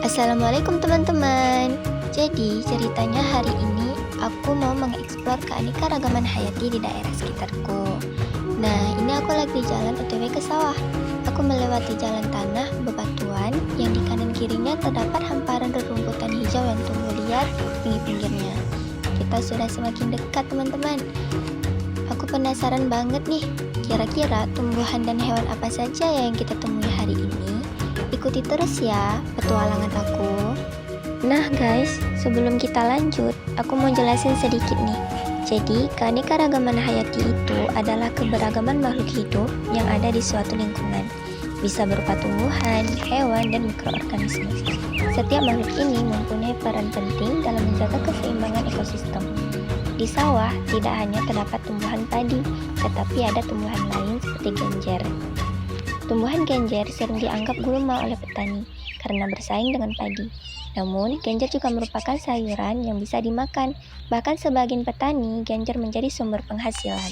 Assalamualaikum teman-teman. Jadi ceritanya hari ini aku mau mengeksplor keanekaragaman hayati di daerah sekitarku. Nah, ini aku lagi di jalan OTW ke sawah. Aku melewati jalan tanah bebatuan yang di kanan kirinya terdapat hamparan rerumputan hijau yang tumbuh liar di pinggir-pinggirnya. Kita sudah semakin dekat teman-teman. Aku penasaran banget nih, kira-kira tumbuhan dan hewan apa saja ya yang kita temui hari ini? Ikuti terus ya petualangan aku. Nah guys, sebelum kita lanjut, aku mau jelasin sedikit nih. Jadi, keanekaragaman hayati itu adalah keberagaman makhluk hidup yang ada di suatu lingkungan. Bisa berupa tumbuhan, hewan, dan mikroorganisme. Setiap makhluk ini mempunyai peran penting dalam menjaga keseimbangan ekosistem. Di sawah tidak hanya terdapat tumbuhan padi, tetapi ada tumbuhan lain seperti genjer. Tumbuhan genjer sering dianggap gulma oleh petani karena bersaing dengan padi. Namun, genjer juga merupakan sayuran yang bisa dimakan. Bahkan sebagian petani, genjer menjadi sumber penghasilan.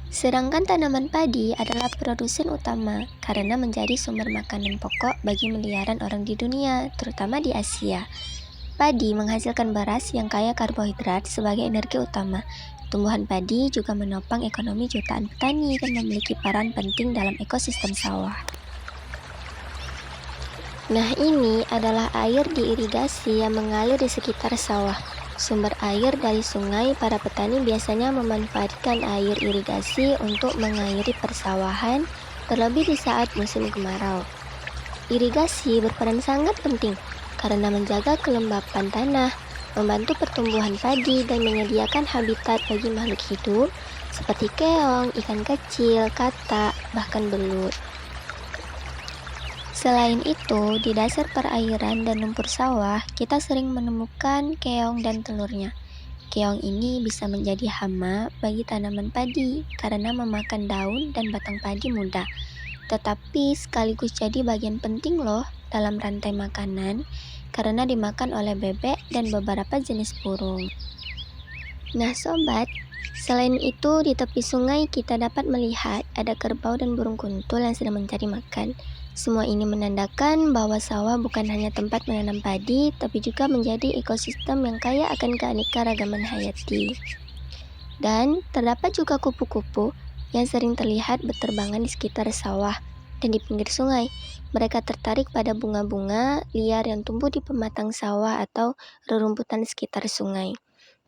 Sedangkan tanaman padi adalah produsen utama karena menjadi sumber makanan pokok bagi miliaran orang di dunia, terutama di Asia. Padi menghasilkan beras yang kaya karbohidrat sebagai energi utama. Tumbuhan padi juga menopang ekonomi jutaan petani dan memiliki peran penting dalam ekosistem sawah. Nah, ini adalah air diirigasi yang mengalir di sekitar sawah. Sumber air dari sungai, para petani biasanya memanfaatkan air irigasi untuk mengairi persawahan, terlebih di saat musim kemarau. Irigasi berperan sangat penting karena menjaga kelembapan tanah, membantu pertumbuhan padi, dan menyediakan habitat bagi makhluk hidup seperti keong, ikan kecil, katak, bahkan belut. Selain itu, di dasar perairan dan lumpur sawah, kita sering menemukan keong dan telurnya. Keong ini bisa menjadi hama bagi tanaman padi karena memakan daun dan batang padi muda. Tetapi sekaligus jadi bagian penting loh dalam rantai makanan karena dimakan oleh bebek dan beberapa jenis burung. Nah sobat, selain itu di tepi sungai kita dapat melihat ada kerbau dan burung kuntul yang sedang mencari makan. Semua ini menandakan bahwa sawah bukan hanya tempat menanam padi, tapi juga menjadi ekosistem yang kaya akan keanekaragaman hayati. Dan terdapat juga kupu-kupu yang sering terlihat berterbangan di sekitar sawah dan di pinggir sungai. Mereka tertarik pada bunga-bunga liar yang tumbuh di pematang sawah atau rerumputan sekitar sungai.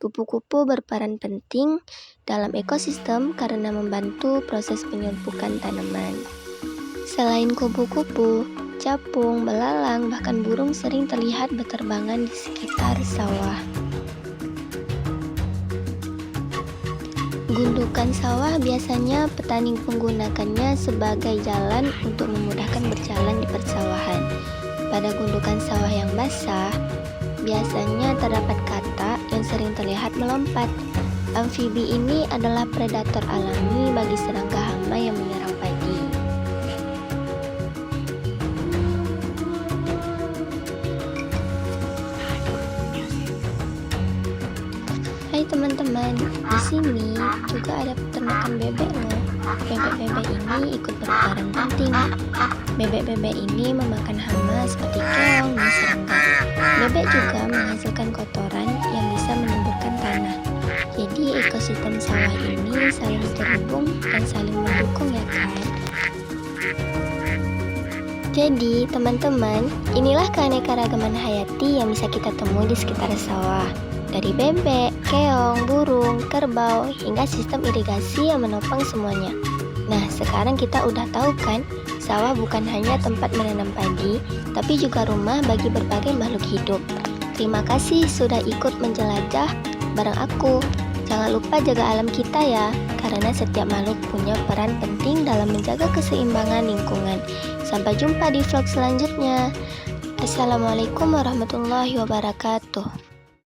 Kupu-kupu berperan penting dalam ekosistem karena membantu proses penyerbukan tanaman. Selain kupu-kupu, capung, belalang, bahkan burung sering terlihat berterbangan di sekitar sawah. Gundukan sawah biasanya petani menggunakannya sebagai jalan untuk memudahkan berjalan di persawahan. Pada gundukan sawah yang basah, biasanya terdapat katak yang sering terlihat melompat. Amfibi ini adalah predator alami bagi serangga hama yang menyerang padi. Hai teman-teman, di sini juga ada peternakan bebek loh. Bebek-bebek ini ikut berperan penting. Bebek-bebek ini memakan hama seperti keong dan serangga. Bebek juga menghasilkan kotoran yang bisa menyuburkan tanah. Jadi ekosistem sawah ini saling terhubung dan saling mendukung ya kan? Jadi teman-teman, inilah keanekaragaman hayati yang bisa kita temui di sekitar sawah. Dari bebek, keong, burung, kerbau, hingga sistem irigasi yang menopang semuanya. Nah, sekarang kita udah tahu kan, sawah bukan hanya tempat menanam padi, tapi juga rumah bagi berbagai makhluk hidup. Terima kasih sudah ikut menjelajah bareng aku. Jangan lupa jaga alam kita ya, karena setiap makhluk punya peran penting dalam menjaga keseimbangan lingkungan. Sampai jumpa di vlog selanjutnya. Assalamualaikum warahmatullahi wabarakatuh.